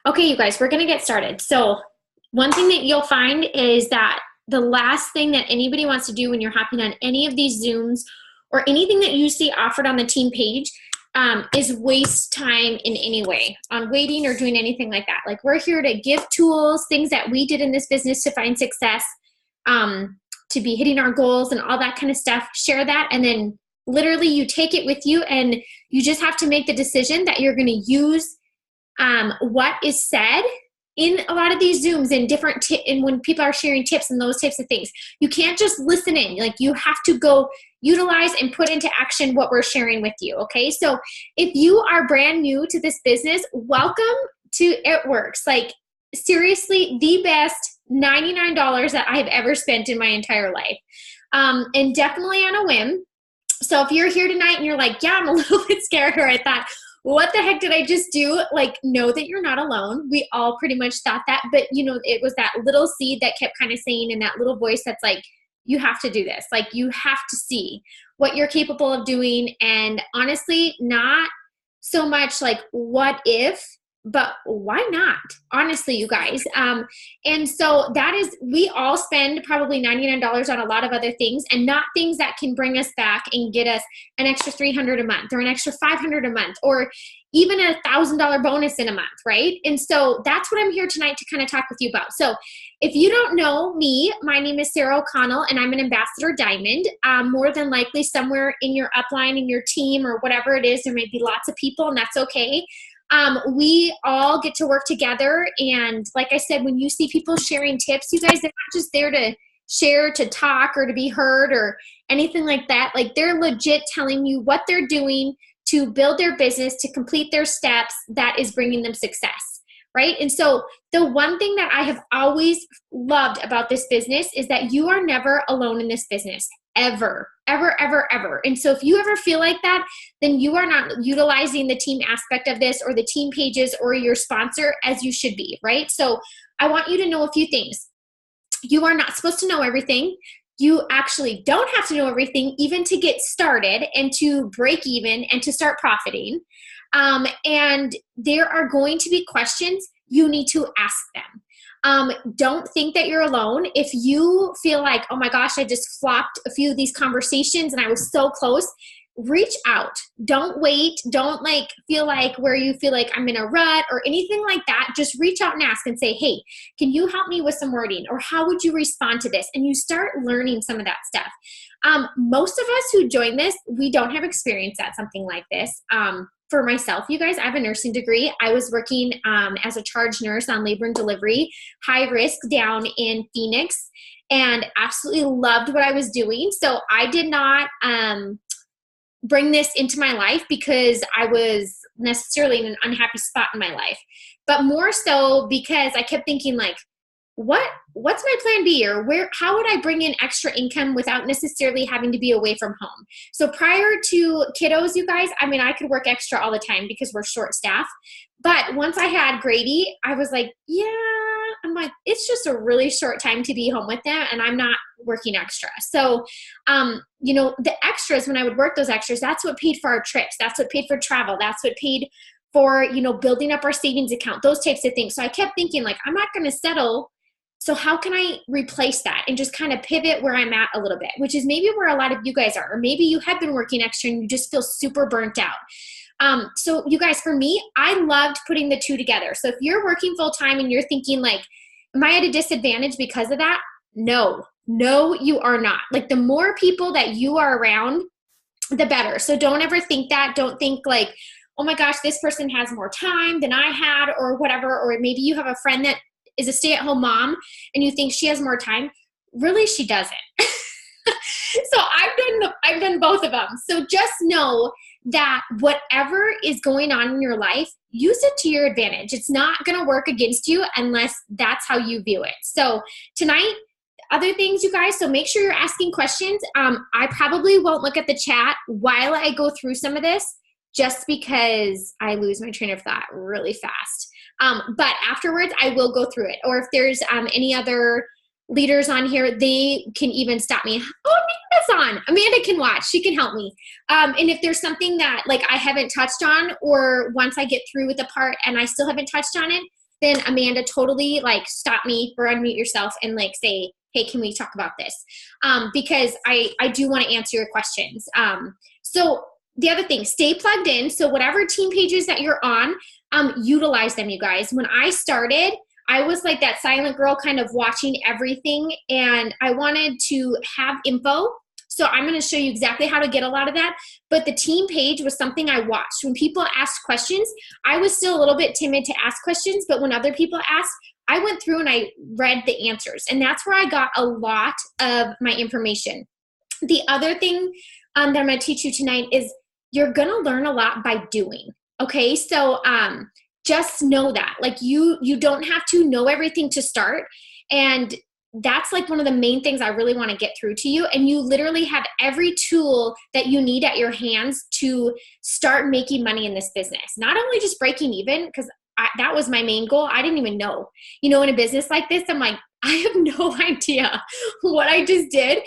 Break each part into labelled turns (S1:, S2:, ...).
S1: Okay, you guys, we're going to get started. So one thing that you'll find is that the last thing that anybody wants to do when you're hopping on any of these Zooms or anything that you see offered on the team page is waste time in any way on waiting or doing anything like that. Like, we're here to give tools, things that we did in this business to find success, to be hitting our goals and all that kind of stuff. Share that, and then literally you take it with you, and you just have to make the decision that you're going to use what is said in a lot of these Zooms and different and when people are sharing tips and those types of things. You can't just listen in. Like, you have to go utilize and put into action what we're sharing with you. Okay. So if you are brand new to this business, welcome to It Works. Like, seriously, the best $99 that I've ever spent in my entire life. And definitely on a whim. So if you're here tonight and you're like, yeah, I'm a little bit scared, or I thought, what the heck did I just do? Like, know that you're not alone. We all pretty much thought that, but it was that little seed that kept kind of saying in that little voice that's like, you have to do this. Like, you have to see what you're capable of doing. And honestly, not so much like what if, but why not? Honestly, you guys. And so that is, we all spend probably $99 on a lot of other things, and not things that can bring us back and get us an extra $300 a month or an extra $500 a month or even a $1,000 bonus in a month, right? And so that's what I'm here tonight to kind of talk with you about. So if you don't know me, my name is Sarah O'Connell, and I'm an Ambassador Diamond. More than likely somewhere in your upline, in your team, or whatever it is, there may be lots of people, and that's okay. We all get to work together. And like I said, when you see people sharing tips, you guys, they're not just there to share, to talk, or to be heard, or anything like that. Like, they're legit telling you what they're doing to build their business, to complete their steps that is bringing them success, right? And so the one thing that I have always loved about this business is that you are never alone in this business, ever, ever, ever, ever. And so if you ever feel like that, then you are not utilizing the team aspect of this, or the team pages, or your sponsor as you should be, right? So I want you to know a few things. You are not supposed to know everything. You actually don't have to know everything, even to get started and to break even and to start profiting. And there are going to be questions you need to ask them. Don't think that you're alone. If you feel like, oh my gosh, I just flopped a few of these conversations and I was so close, reach out. Don't wait. Don't feel like where you feel like I'm in a rut or anything like that. Just reach out and ask and say, hey, can you help me with some wording? Or how would you respond to this? And you start learning some of that stuff. Most of us who join this, we don't have experience at something like this. For myself, you guys, I have a nursing degree. I was working as a charge nurse on labor and delivery, high risk, down in Phoenix, and absolutely loved what I was doing. So I did not bring this into my life because I was necessarily in an unhappy spot in my life, but more so because I kept thinking, like, what's my plan B, or how would I bring in extra income without necessarily having to be away from home? So prior to kiddos, you guys, I mean, I could work extra all the time because we're short staffed. But once I had Grady, I was like, I'm like, it's just a really short time to be home with them, and I'm not working extra. So, the extras, when I would work those extras, that's what paid for our trips. That's what paid for travel. That's what paid for, building up our savings account, those types of things. So I kept thinking, like, I'm not going to settle. So how can I replace that and just kind of pivot where I'm at a little bit, which is maybe where a lot of you guys are, or maybe you have been working extra and you just feel super burnt out. So you guys, for me, I loved putting the two together. So if you're working full time and you're thinking, like, am I at a disadvantage because of that? No, you are not. Like, the more people that you are around, the better. So don't ever think that. Don't think like, oh my gosh, this person has more time than I had, or whatever. Or maybe you have a friend that is a stay-at-home mom and you think she has more time. Really, she doesn't. So I've done both of them. So just know that whatever is going on in your life, use it to your advantage. It's not going to work against you unless that's how you view it. So tonight, other things, you guys, so make sure you're asking questions. I probably won't look at the chat while I go through some of this, just because I lose my train of thought really fast. But afterwards, I will go through it. Or if there's any other leaders on here, they can even stop me. Oh, Amanda's on. Amanda can watch. She can help me. And if there's something that, like, I haven't touched on, or once I get through with the part and I still haven't touched on it, then Amanda, totally like stop me or unmute yourself and like say, hey, can we talk about this? Because I do want to answer your questions. So the other thing, stay plugged in. So whatever team pages that you're on, utilize them, you guys. When I started, I was like that silent girl kind of watching everything, and I wanted to have info. So I'm going to show you exactly how to get a lot of that. But the team page was something I watched. When people asked questions, I was still a little bit timid to ask questions, but when other people asked, I went through and I read the answers, and that's where I got a lot of my information. The other thing that I'm going to teach you tonight is you're going to learn a lot by doing. Okay, so just know that, like, you don't have to know everything to start, and that's like one of the main things I really want to get through to you. And you literally have every tool that you need at your hands to start making money in this business. Not only just breaking even, because that was my main goal. I didn't even know, in a business like this, I'm like, I have no idea what I just did.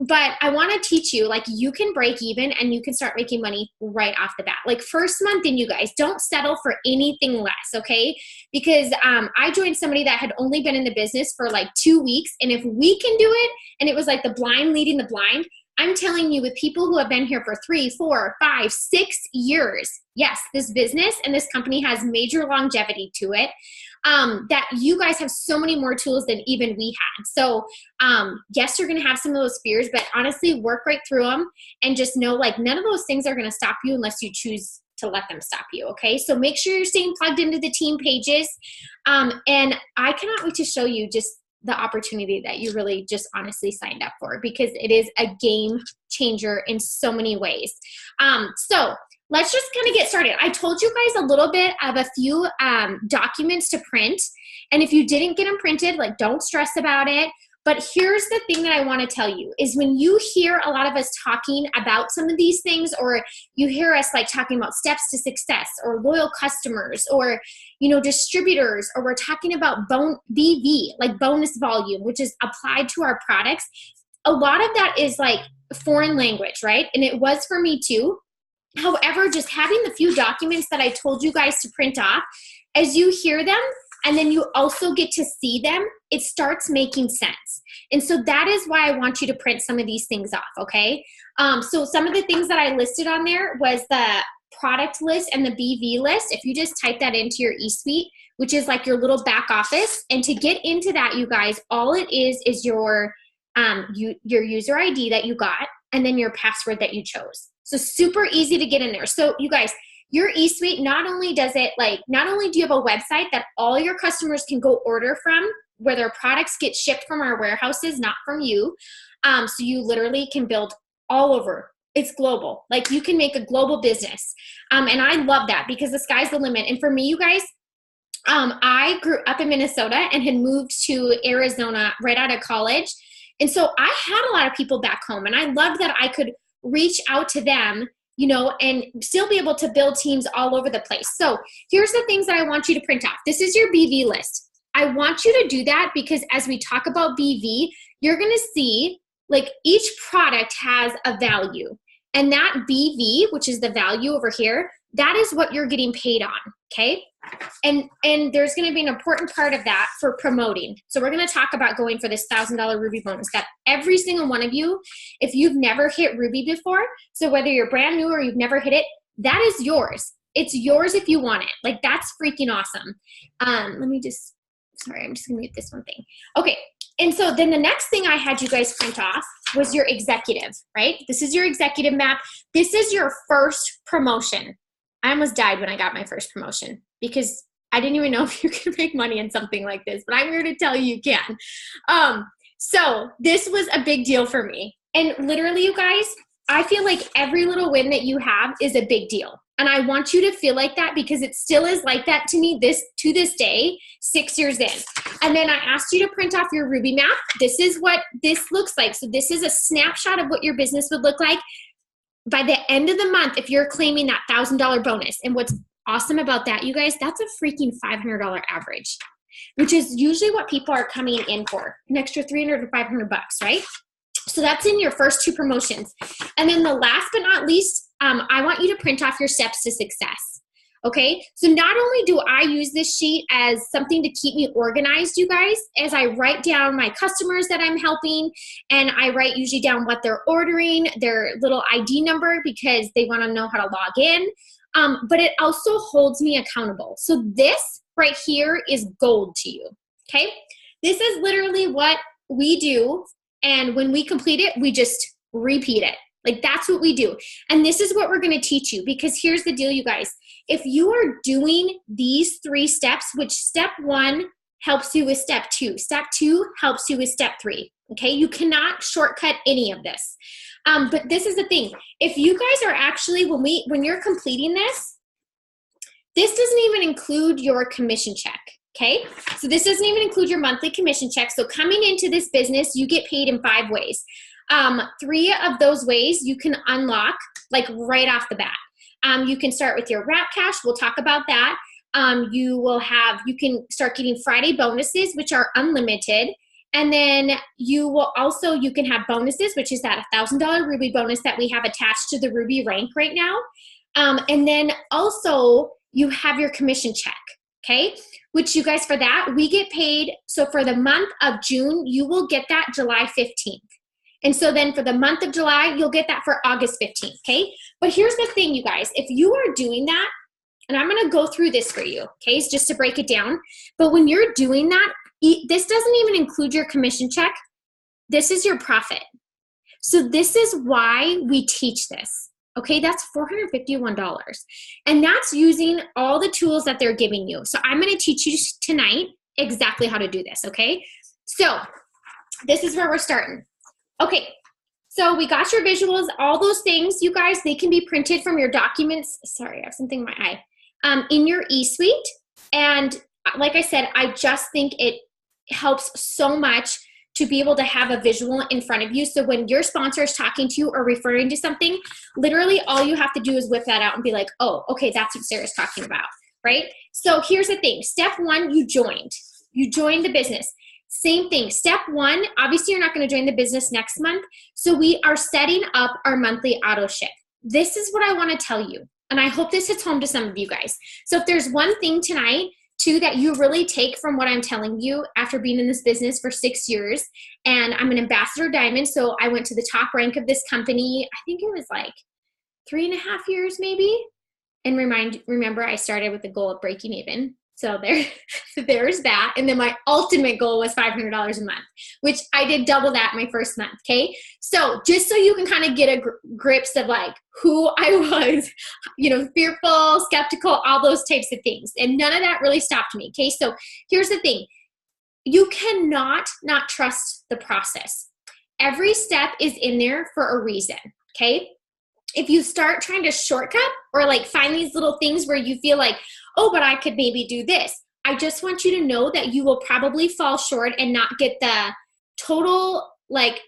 S1: But I want to teach you, like, you can break even and you can start making money right off the bat. Like, first month in, you guys, don't settle for anything less, okay? Because I joined somebody that had only been in the business for like 2 weeks. And if we can do it, and it was like the blind leading the blind, I'm telling you, with people who have been here for 3, 4, 5, 6 years, yes, this business and this company has major longevity to it. That you guys have so many more tools than even we had. So yes, you're going to have some of those fears, but honestly, work right through them and just know, like, none of those things are going to stop you unless you choose to let them stop you. Okay. So make sure you're staying plugged into the team pages. And I cannot wait to show you just the opportunity that you really just honestly signed up for, because it is a game changer in so many ways. So let's just kind of get started. I told you guys a little bit of a few documents to print. And if you didn't get them printed, like, don't stress about it. But here's the thing that I want to tell you is, when you hear a lot of us talking about some of these things, or you hear us like talking about steps to success or loyal customers or, distributors, or we're talking about BV, like bonus volume, which is applied to our products, a lot of that is like foreign language, right? And it was for me too. However, just having the few documents that I told you guys to print off, as you hear them, and then you also get to see them, it starts making sense. And so that is why I want you to print some of these things off, okay? So some of the things that I listed on there was the product list and the BV list. If you just type that into your eSuite, which is like your little back office. And to get into that, you guys, all it is your user ID that you got, and then your password that you chose. So super easy to get in there. So you guys, your eSuite, not only do you have a website that all your customers can go order from, where their products get shipped from our warehouses, not from you. So you literally can build all over. It's global. Like, you can make a global business. And I love that, because the sky's the limit. And for me, you guys, I grew up in Minnesota and had moved to Arizona right out of college. And so I had a lot of people back home, and I loved that I could reach out to them, and still be able to build teams all over the place. So here's the things that I want you to print off. This is your BV list. I want you to do that because as we talk about BV, you're going to see, like, each product has a value. And that BV, which is the value over here, that is what you're getting paid on, okay? And there's going to be an important part of that for promoting. So we're going to talk about going for this $1,000 Ruby bonus that every single one of you, if you've never hit Ruby before, so whether you're brand new or you've never hit it, that is yours. It's yours if you want it. Like, that's freaking awesome. I'm just going to mute this one thing. Okay. And so then the next thing I had you guys print off was your executive, right? This is your executive map. This is your first promotion. I almost died when I got my first promotion because I didn't even know if you could make money in something like this, but I'm here to tell you can. So this was a big deal for me. And literally, you guys, I feel like every little win that you have is a big deal. And I want you to feel like that, because it still is like that to me to this day, 6 years in. And then I asked you to print off your Ruby map. This is what this looks like. So this is a snapshot of what your business would look like by the end of the month if you're claiming that $1,000 bonus. And what's awesome about that, you guys, that's a freaking $500 average, which is usually what people are coming in for, an extra $300 to $500, right? So that's in your first 2 promotions. And then the last but not least, I want you to print off your steps to success. Okay, so not only do I use this sheet as something to keep me organized, you guys, as I write down my customers that I'm helping, and I write usually down what they're ordering, their little ID number, because they want to know how to log in, but it also holds me accountable. So this right here is gold to you, okay? This is literally what we do, and when we complete it, we just repeat it. Like, that's what we do. And this is what we're going to teach you, because here's the deal, you guys. If you are doing these 3 steps, which step 1 helps you with step 2, step 2 helps you with step 3, okay? You cannot shortcut any of this. But this is the thing. If you guys are actually, when you're completing this doesn't even include your commission check, okay? So this doesn't even include your monthly commission check. So coming into this business, you get paid in 5 ways. 3 of those ways you can unlock like right off the bat. You can start with your Wrap Cash. We'll talk about that. You can start getting Friday bonuses, which are unlimited. And then you can have bonuses, which is that $1,000 Ruby bonus that we have attached to the Ruby rank right now. And then also you have your commission check, okay? Which you guys, for that, we get paid. So for the month of June, you will get that July 15th. And so then for the month of July, you'll get that for August 15th, okay? But here's the thing, you guys. If you are doing that, and I'm going to go through this for you, okay, just to break it down. But when you're doing that, this doesn't even include your commission check. This is your profit. So this is why we teach this, okay? That's $451. And that's using all the tools that they're giving you. So I'm going to teach you tonight exactly how to do this, okay? So this is where we're starting. Okay, so we got your visuals, all those things, you guys, they can be printed from your documents. Sorry, I have something in my eye. In your eSuite. And like I said, I just think it helps so much to be able to have a visual in front of you. So when your sponsor is talking to you or referring to something, literally all you have to do is whip that out and be like, oh, okay, that's what Sarah's talking about, right? So here's the thing. Step 1, you joined. You joined the business. Same thing. Step 1, obviously you're not going to join the business next month. So we are setting up our monthly auto ship. This is what I want to tell you. And I hope this hits home to some of you guys. So if there's one thing tonight, too, that you really take from what I'm telling you after being in this business for 6 years, and I'm an ambassador diamond. So I went to the top rank of this company. I think it was like 3.5 years maybe. And remember, I started with the goal of breaking even. So there's that. And then my ultimate goal was $500 a month, which I did double that my first month, okay? So just so you can kind of get a grips of like who I was, fearful, skeptical, all those types of things. And none of that really stopped me, okay? So here's the thing. You cannot not trust the process. Every step is in there for a reason, okay? If you start trying to shortcut or like find these little things where you feel like, oh, but I could maybe do this, I just want you to know that you will probably fall short and not get the total like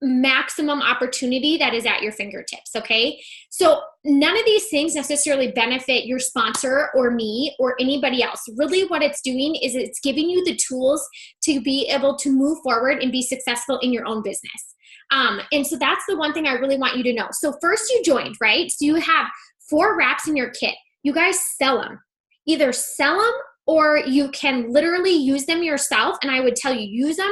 S1: maximum opportunity that is at your fingertips, okay? So none of these things necessarily benefit your sponsor or me or anybody else. Really what it's doing is it's giving you the tools to be able to move forward and be successful in your own business. And so that's the one thing I really want you to know. So first you joined, right? So you have 4 wraps in your kit. You guys sell them. Either sell them or you can literally use them yourself. And I would tell you, use them.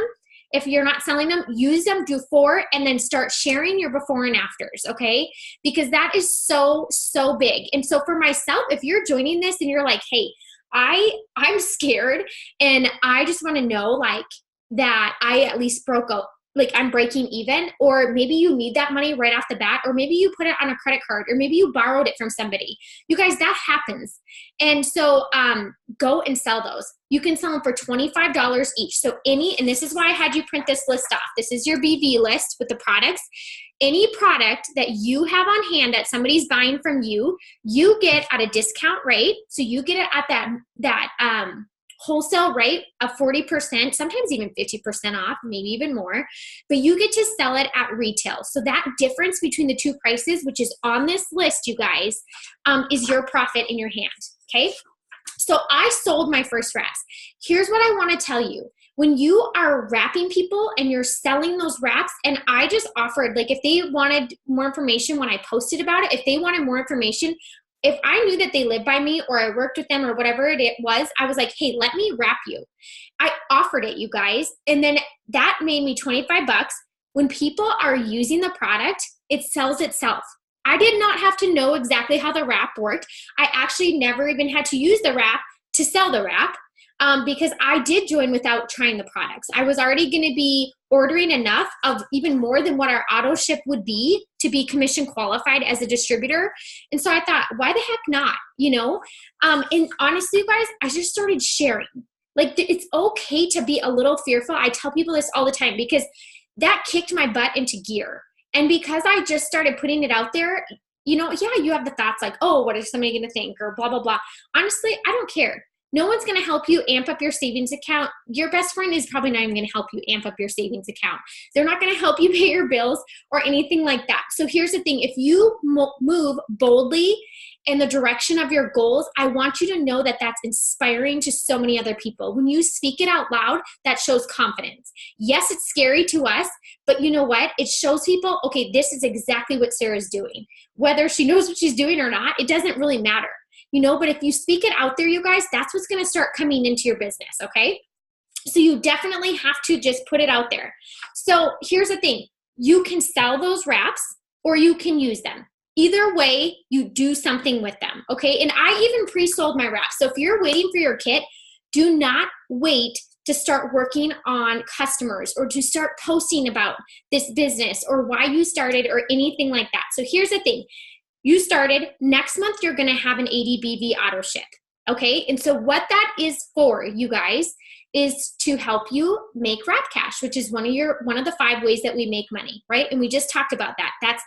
S1: If you're not selling them, use them, do 4, and then start sharing your before and afters, okay? Because that is so, so big. And so for myself, if you're joining this and you're like, hey, I'm scared and I just want to know like that I at least broke out, like I'm breaking even, or maybe you need that money right off the bat, or maybe you put it on a credit card, or maybe you borrowed it from somebody. You guys, that happens. And so go and sell those. You can sell them for $25 each. So and this is why I had you print this list off. This is your BV list with the products. Any product that you have on hand that somebody's buying from you, you get at a discount rate. So you get it at that wholesale rate of 40%, sometimes even 50% off, maybe even more, but you get to sell it at retail. So that difference between the 2 prices, which is on this list, you guys, is your profit in your hand, okay? So I sold my first wraps. Here's what I want to tell you. When you are wrapping people and you're selling those wraps, and I just offered, like if they wanted more information when I posted about it, if they wanted more information, if I knew that they lived by me or I worked with them or whatever it was, I was like, hey, let me wrap you. I offered it, you guys. And then that made me 25 bucks. When people are using the product, it sells itself. I did not have to know exactly how the wrap worked. I actually never even had to use the wrap to sell the wrap. Because I did join without trying the products. I was already going to be ordering enough of even more than what our auto ship would be to be commission qualified as a distributor. And so I thought, why the heck not? And honestly, you guys, I just started sharing. Like, it's okay to be a little fearful. I tell people this all the time because that kicked my butt into gear. And because I just started putting it out there, you have the thoughts like, oh, what is somebody going to think, or blah, blah, blah. Honestly, I don't care. No one's going to help you amp up your savings account. Your best friend is probably not even going to help you amp up your savings account. They're not going to help you pay your bills or anything like that. So here's the thing. If you move boldly in the direction of your goals, I want you to know that that's inspiring to so many other people. When you speak it out loud, that shows confidence. Yes, it's scary to us, but you know what? It shows people, okay, this is exactly what Sarah's doing. Whether she knows what she's doing or not, it doesn't really matter. But if you speak it out there, you guys, that's what's going to start coming into your business, okay? So you definitely have to just put it out there. So here's the thing. You can sell those wraps or you can use them. Either way, you do something with them, okay? And I even pre-sold my wraps. So if you're waiting for your kit, do not wait to start working on customers or to start posting about this business or why you started or anything like that. So here's the thing. You started, next month you're going to have an ADBV auto ship, okay? And so what that is for, you guys, is to help you make wrap cash, which is one of the 5 ways that we make money, right? And we just talked about that. That's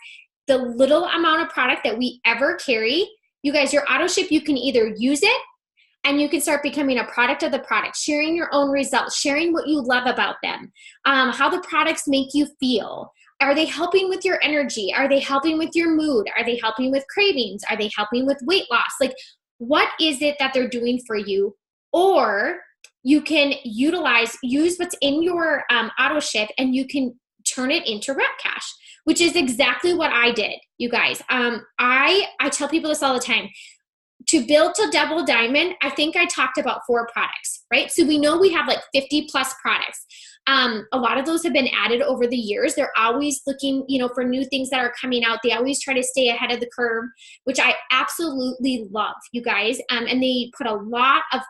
S1: the little amount of product that we ever carry. You guys, your auto ship, you can either use it and you can start becoming a product of the product, sharing your own results, sharing what you love about them, how the products make you feel. Are they helping with your energy? Are they helping with your mood? Are they helping with cravings? Are they helping with weight loss? Like, what is it that they're doing for you? Or you can use what's in your auto ship and you can turn it into wrap cash, which is exactly what I did, you guys. I tell people this all the time. To build to double diamond, I think I talked about 4 products, right? So we know we have like 50 plus products. A lot of those have been added over the years. They're always looking, for new things that are coming out. They always try to stay ahead of the curve, which I absolutely love, you guys. And they put a lot of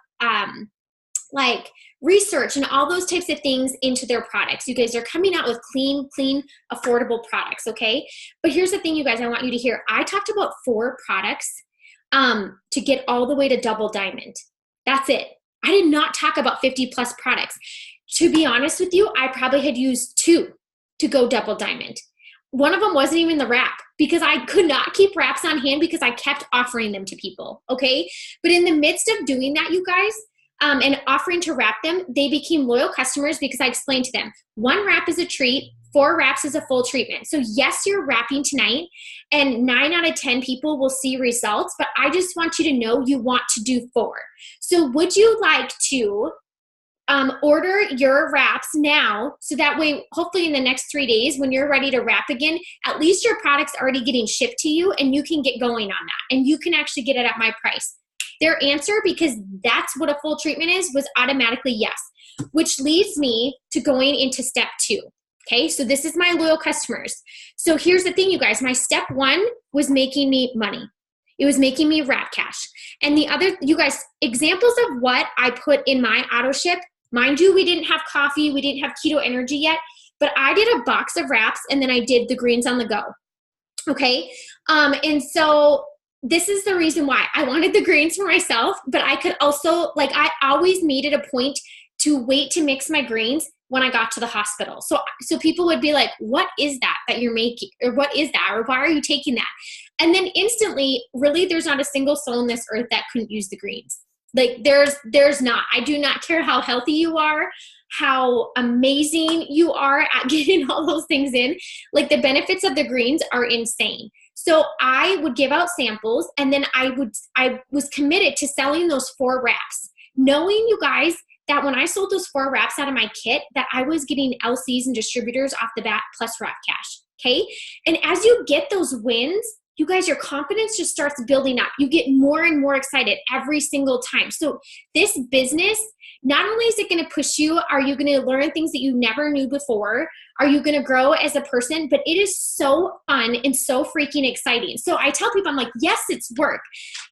S1: research and all those types of things into their products. You guys are coming out with clean, affordable products, okay? But here's the thing, you guys, I want you to hear. I talked about 4 products to get all the way to double diamond. That's it. I did not talk about 50 plus products. To be honest with you, I probably had used 2 to go double diamond. One of them wasn't even the wrap because I could not keep wraps on hand because I kept offering them to people, okay? But in the midst of doing that, you guys, and offering to wrap them, they became loyal customers because I explained to them, 1 wrap is a treat, 4 wraps is a full treatment. So yes, you're wrapping tonight and 9 out of 10 people will see results, but I just want you to know you want to do 4. So would you like to order your wraps now so that way, hopefully in the next 3 days when you're ready to wrap again, at least your product's already getting shipped to you and you can get going on that and you can actually get it at my price. Their answer, because that's what a full treatment is, was automatically yes, which leads me to going into step 2. Okay, so this is my loyal customers. So here's the thing, you guys. My step 1 was making me money. It was making me wrap cash. And the other, you guys, examples of what I put in my auto ship, mind you, we didn't have coffee, we didn't have keto energy yet, but I did a box of wraps and then I did the greens on the go. Okay, and so this is the reason why I wanted the greens for myself, but I could also, I always made it a point to wait to mix my greens when I got to the hospital. So people would be like, what is that you're making? Or what is that? Or why are you taking that? And then instantly, really, there's not a single soul on this earth that couldn't use the greens. There's not. I do not care how healthy you are, how amazing you are at getting all those things in. The benefits of the greens are insane. So I would give out samples and then I was committed to selling those 4 wraps, knowing, you guys, that when I sold those 4 wraps out of my kit, that I was getting LCs and distributors off the bat plus wrap cash, okay? And as you get those wins, you guys, your confidence just starts building up. You get more and more excited every single time. So this business, not only is it going to push you, are you going to learn things that you never knew before? Are you going to grow as a person? But it is so fun and so freaking exciting. So I tell people, I'm like, yes, it's work.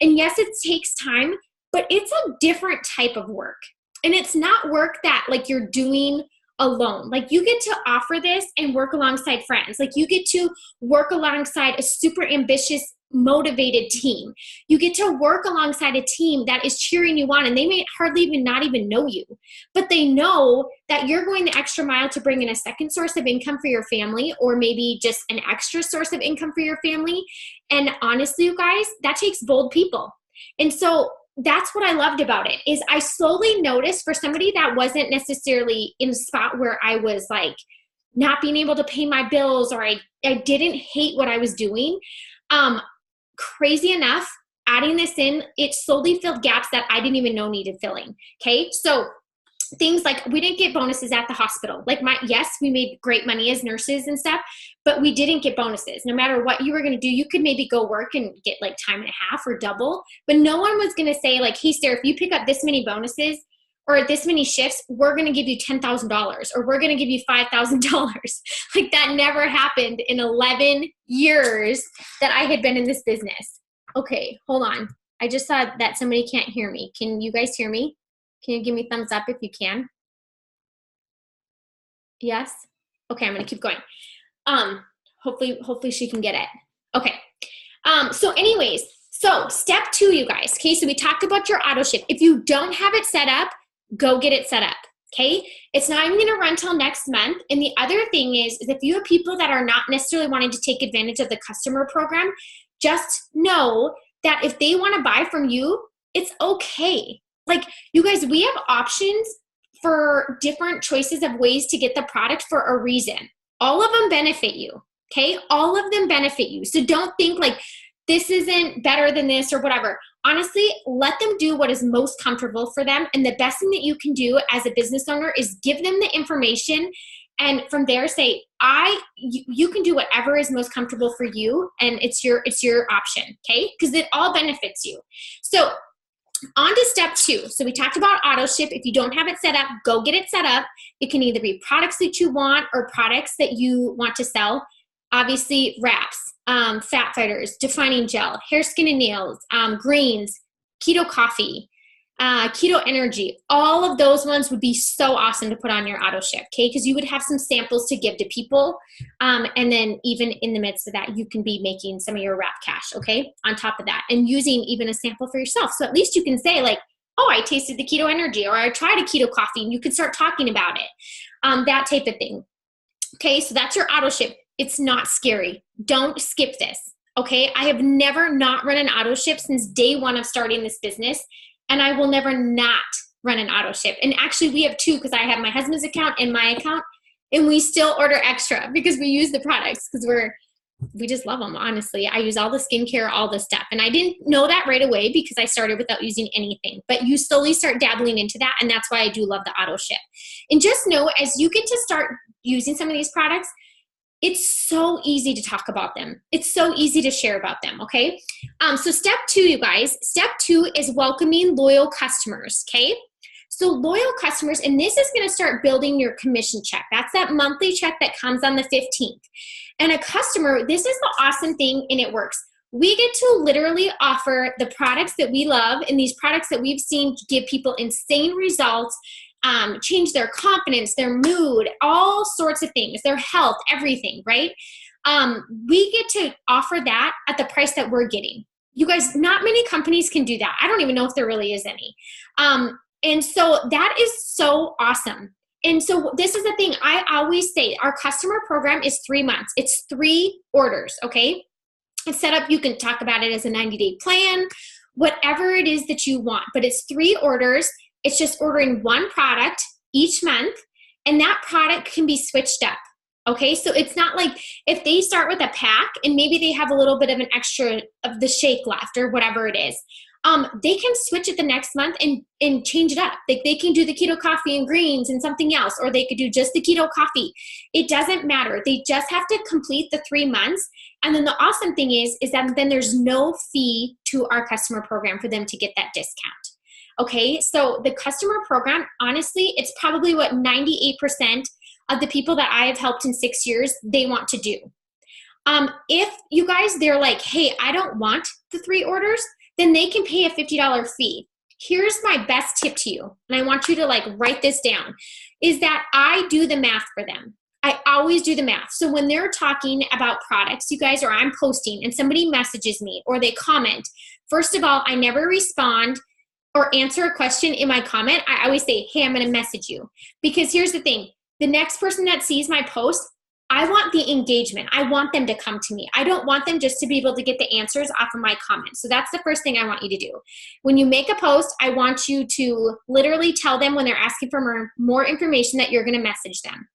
S1: And yes, it takes time, but it's a different type of work. And it's not work that like you're doing alone. Like you get to offer this and work alongside friends. Like you get to work alongside a super ambitious, motivated team. You get to work alongside a team that is cheering you on, and they may hardly even not even know you, but they know that you're going the extra mile to bring in a second source of income for your family, or maybe just an extra source of income for your family. And honestly, you guys, that takes bold people. And so that's what I loved about it, is I slowly noticed, for somebody that wasn't necessarily in a spot where I was like not being able to pay my bills, or I didn't hate what I was doing. Crazy enough, adding this in, it slowly filled gaps that I didn't even know needed filling. Okay. So things like, we didn't get bonuses at the hospital. Like yes, we made great money as nurses and stuff, but we didn't get bonuses. No matter what you were going to do, you could maybe go work and get like time and a half or double, but no one was going to say like, hey, Sarah, if you pick up this many bonuses or this many shifts, we're going to give you $10,000 or we're going to give you $5,000. Like that never happened in 11 years that I had been in this business. Okay, hold on. I just saw that somebody can't hear me. Can you guys hear me? Can you give me thumbs up if you can? Yes? Okay, I'm going to keep going. Hopefully she can get it. Okay. So anyways, so step 2, you guys. Okay, so we talked about your auto ship. If you don't have it set up, go get it set up. Okay, it's not even going to run till next month. And the other thing is if you have people that are not necessarily wanting to take advantage of the customer program, just know that if they want to buy from you, it's okay. Like, you guys, we have options for different choices of ways to get the product for a reason. All of them benefit you, okay? All of them benefit you. So don't think like this isn't better than this or whatever. Honestly, let them do what is most comfortable for them. And the best thing that you can do as a business owner is give them the information, and from there say, you can do whatever is most comfortable for you, and it's your option, okay? Because it all benefits you. So on to step 2. So we talked about auto ship. If you don't have it set up, go get it set up. It can either be products that you want or products that you want to sell. Obviously, wraps, fat fighters, defining gel, hair, skin, and nails, greens, keto coffee, keto energy. All of those ones would be so awesome to put on your auto ship, okay? Because you would have some samples to give to people. And then even in the midst of that, you can be making some of your wrap cash, okay? On top of that, and using even a sample for yourself. So at least you can say like, oh, I tasted the keto energy, or I tried a keto coffee, and you can start talking about it. That type of thing. Okay, so that's your auto ship. It's not scary. Don't skip this, okay? I have never not run an auto ship since day 1 of starting this business. And I will never not run an auto ship. And actually we have 2, because I have my husband's account and my account, and we still order extra because we use the products, because we just love them, honestly. I use all the skincare, all the stuff. And I didn't know that right away because I started without using anything. But you slowly start dabbling into that, and that's why I do love the auto ship. And just know, as you get to start using some of these products, it's so easy to talk about them. It's so easy to share about them, okay? So step 2, you guys. Step 2 is welcoming loyal customers, okay? So loyal customers, and this is gonna start building your commission check. That's that monthly check that comes on the 15th. And a customer, this is the awesome thing, and it works. We get to literally offer the products that we love, and these products that we've seen give people insane results, change their confidence, their mood, all sorts of things, their health, everything, right? We get to offer that at the price that we're getting. You guys, not many companies can do that. I don't even know if there really is any. And so that is so awesome. And so this is the thing I always say, our customer program is 3 months. It's 3 orders, okay? It's set up, you can talk about it as a 90-day plan, whatever it is that you want, but it's 3 orders. It's just ordering 1 product each month, and that product can be switched up, okay? So it's not like if they start with a pack and maybe they have a little bit of an extra of the shake left or whatever it is. they can switch it the next month and change it up. They can do the keto coffee and greens and something else, or they could do just the keto coffee. It doesn't matter. They just have to complete the 3 months. And then the awesome thing is that then there's no fee to our customer program for them to get that discount. Okay, so the customer program, honestly, it's probably what 98% of the people that I have helped in 6 years, they want to do. If you guys, they're like, hey, I don't want the 3 orders, then they can pay a $50 fee. Here's my best tip to you, and I want you to like write this down, is that I do the math for them. I always do the math. So when they're talking about products, you guys, or I'm posting and somebody messages me or they comment, first of all, I never respond or answer a question in my comment. I always say, hey, I'm going to message you. Because here's the thing. The next person that sees my post, I want the engagement. I want them to come to me. I don't want them just to be able to get the answers off of my comments. So that's the first thing I want you to do. When you make a post, I want you to literally tell them when they're asking for more information that you're going to message them.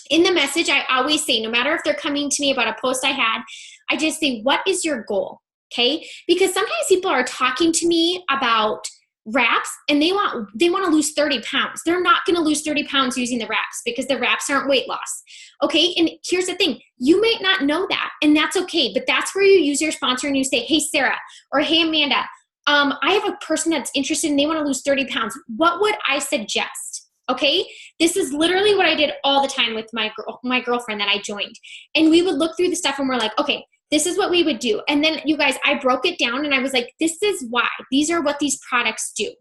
S1: In the message, I always say, no matter if they're coming to me about a post I had, I just say, what is your goal? Okay? Because sometimes people are talking to me about wraps and they want to lose 30 pounds. They're not going to lose 30 pounds using the wraps because the wraps aren't weight loss. Okay. And here's the thing. You might not know that, and that's okay. But that's where you use your sponsor and you say, hey, Sarah, or hey, Amanda, I have a person that's interested and they want to lose 30 pounds. What would I suggest? Okay. This is literally what I did all the time with my girlfriend that I joined. And we would look through the stuff and we're like, okay, this is what we would do. And then you guys, I broke it down and I was like, this is why. These are what these products do.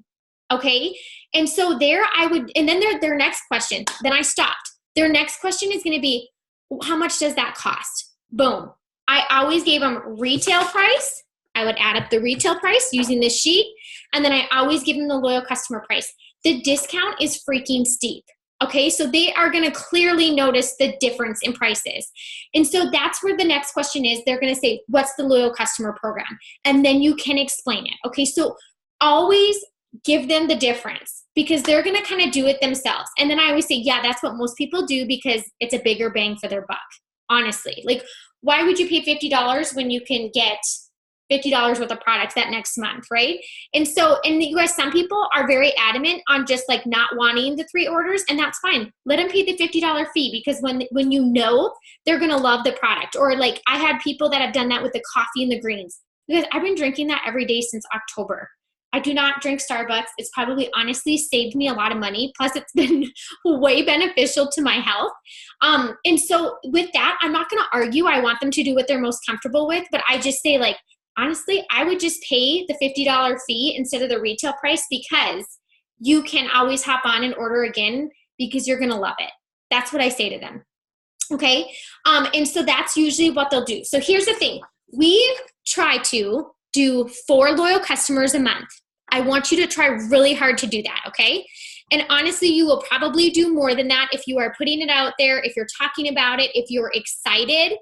S1: Okay. And so there I would, and then their next question, then I stopped. Their next question is going to be, how much does that cost? Boom. I always gave them retail price. I would add up the retail price using this sheet. And then I always give them the loyal customer price. The discount is freaking steep. Okay, so they are going to clearly notice the difference in prices. And so that's where the next question is. They're going to say, what's the loyal customer program? And then you can explain it. Okay, so always give them the difference because they're going to kind of do it themselves. And then I always say, yeah, that's what most people do because it's a bigger bang for their buck. Honestly, like why would you pay $50 when you can get $50 worth of products that next month, right? And so in the US, some people are very adamant on just like not wanting the 3 orders, and that's fine. Let them pay the $50 fee because when you know they're gonna love the product. Or like I had people that have done that with the coffee and the greens because I've been drinking that every day since October. I do not drink Starbucks. It's probably honestly saved me a lot of money. Plus it's been way beneficial to my health. And so with that, I'm not gonna argue. I want them to do what they're most comfortable with, but I just say like, honestly, I would just pay the $50 fee instead of the retail price because you can always hop on and order again because you're going to love it. That's what I say to them. Okay. And so that's usually what they'll do. So here's the thing. We try to do 4 loyal customers a month. I want you to try really hard to do that. Okay. And honestly, you will probably do more than that if you are putting it out there, if you're talking about it, if you're excited.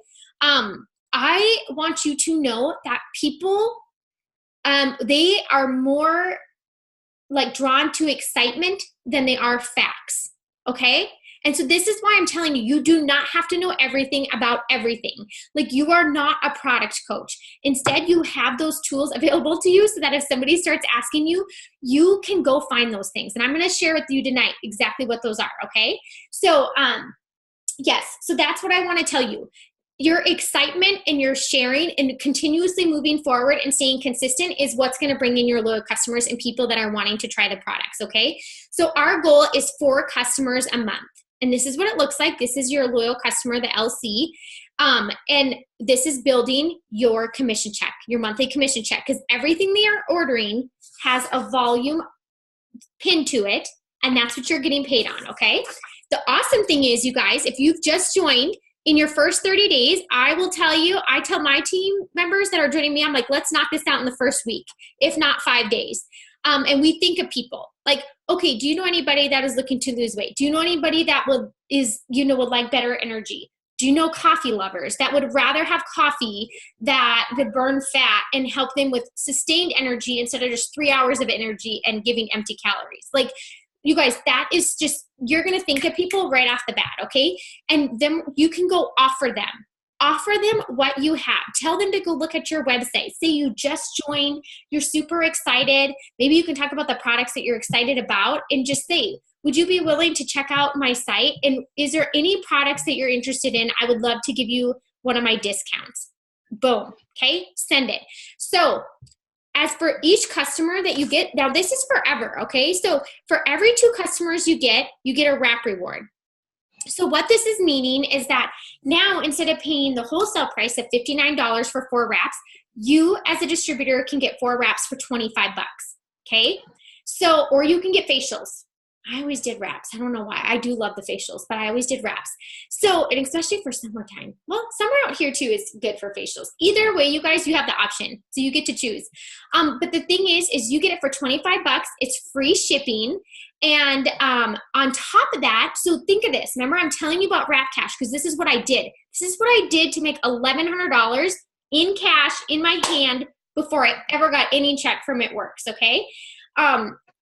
S1: I want you to know that people, they are more like drawn to excitement than they are facts, okay? And so this is why I'm telling you, you do not have to know everything about everything. Like you are not a product coach. Instead, you have those tools available to you so that if somebody starts asking you, you can go find those things. And I'm gonna share with you tonight exactly what those are, okay? So yes, so that's what I wanna tell you. Your excitement and your sharing and continuously moving forward and staying consistent is what's going to bring in your loyal customers and people that are wanting to try the products, okay? So our goal is 4 customers a month. And this is what it looks like. This is your loyal customer, the LC. And this is building your commission check, your monthly commission check, because everything they are ordering has a volume pinned to it, and that's what you're getting paid on, okay? The awesome thing is, you guys, if you've just joined, in your first 30 days, I will tell you, I tell my team members that are joining me, I'm like, let's knock this out in the first week, if not 5 days. And we think of people like, okay, do you know anybody that is looking to lose weight? Do you know anybody that would like better energy? Do you know coffee lovers that would rather have coffee that would burn fat and help them with sustained energy instead of just 3 hours of energy and giving empty calories? Like, you guys, that is just, you're going to think of people right off the bat, okay? And then you can go offer them offer them what you have. Tell them to go look at your website. Say you just joined, you're super excited. Maybe you can talk about the products that you're excited about and just say, would you be willing to check out my site? And is there any products that you're interested in? I would love to give you one of my discounts. Boom. Okay, send it. So as for each customer that you get, now this is forever, okay? So for every 2 customers you get a wrap reward. So what this is meaning is that now instead of paying the wholesale price of $59 for 4 wraps, you as a distributor can get 4 wraps for 25 bucks, okay? So, or you can get facials. I always did wraps. I don't know why. I do love the facials, but I always did wraps. So, and especially for summertime. Well, summer out here too is good for facials. Either way, you guys, you have the option. So you get to choose. But the thing is you get it for 25 bucks. It's free shipping. And on top of that, so think of this. Remember, I'm telling you about Wrap Cash because this is what I did. This is what I did to make $1,100 in cash in my hand before I ever got any check from It Works, okay?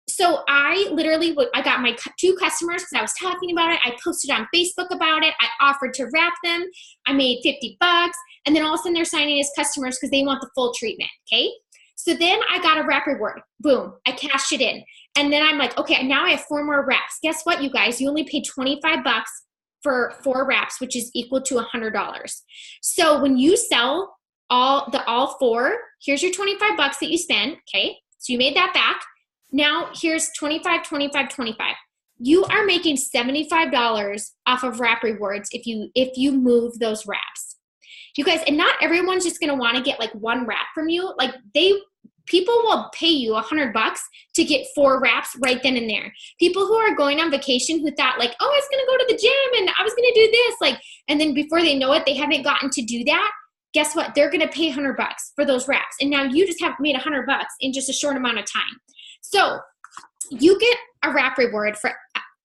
S1: So I literally, I got my 2 customers because I was talking about it. I posted on Facebook about it. I offered to wrap them. I made 50 bucks. And then all of a sudden they're signing as customers because they want the full treatment, okay? So then I got a wrap reward. Boom, I cashed it in. And then I'm like, okay, now I have 4 more wraps. Guess what, you guys? You only pay 25 bucks for 4 wraps, which is equal to $100. So when you sell all 4, here's your 25 bucks that you spend, okay? So you made that back. Now here's 25, 25, 25. You are making $75 off of wrap rewards if you move those wraps. You guys, and not everyone's just gonna wanna get like 1 wrap from you. Like people will pay you $100 to get 4 wraps right then and there. People who are going on vacation who thought like, oh, I was gonna go to the gym and I was gonna do this, and then before they know it, they haven't gotten to do that. Guess what? They're gonna pay $100 for those wraps. And now you just have made $100 in just a short amount of time. So you get a wrap reward for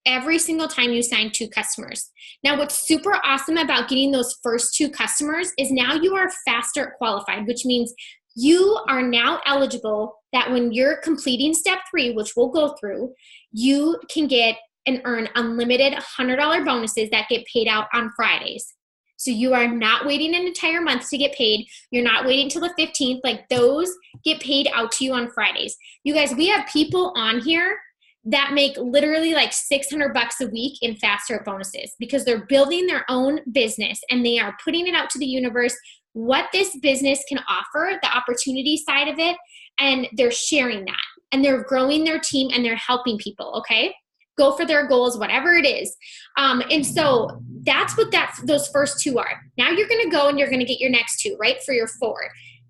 S1: every single time you sign 2 customers. Now, what's super awesome about getting those first 2 customers is now you are faster qualified, which means you are now eligible that when you're completing step 3, which we'll go through, you can get and earn unlimited $100 bonuses that get paid out on Fridays. So you are not waiting an entire month to get paid. You're not waiting till the 15th. Like those get paid out to you on Fridays. You guys, we have people on here that make literally like $600 a week in fast start bonuses because they're building their own business and they are putting it out to the universe what this business can offer, the opportunity side of it, and they're sharing that. And they're growing their team and they're helping people, okay? Go for their goals, whatever it is. And so that's what those first 2 are. Now you're gonna go and you're gonna get your next 2, right, for your 4.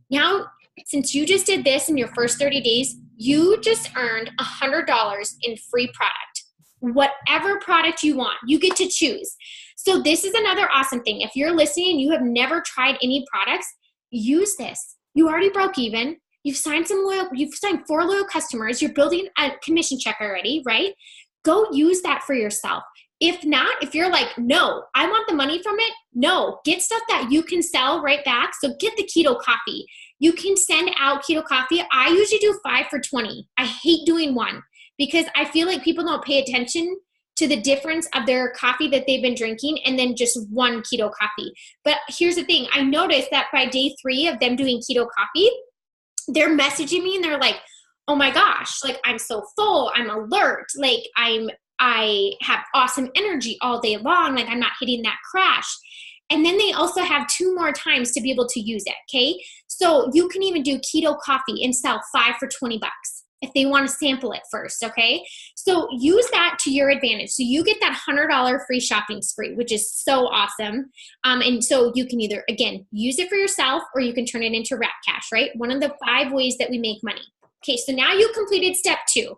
S1: Now, since you just did this in your first 30 days, you just earned $100 in free product. Whatever product you want, you get to choose. So this is another awesome thing. If you're listening and you have never tried any products, use this. You already broke even. You've signed 4 loyal customers. You're building a commission check already, right? Go use that for yourself. If not, if you're like, no, I want the money from it, no, get stuff that you can sell right back. So get the keto coffee. You can send out keto coffee. I usually do 5 for $20. I hate doing 1 because I feel like people don't pay attention to the difference of their coffee that they've been drinking and then just 1 keto coffee. But here's the thing. I noticed that by day 3 of them doing keto coffee, they're messaging me and they're like, oh my gosh, like I'm so full, I'm alert, like I have awesome energy all day long, like I'm not hitting that crash. And then they also have 2 more times to be able to use it, okay? So you can even do keto coffee and sell 5 for $20 if they want to sample it first, okay? So use that to your advantage. So you get that $100 free shopping spree, which is so awesome. And so you can either, again, use it for yourself or you can turn it into Wrap Cash, right? One of the 5 ways that we make money. Okay, so now you completed step 2.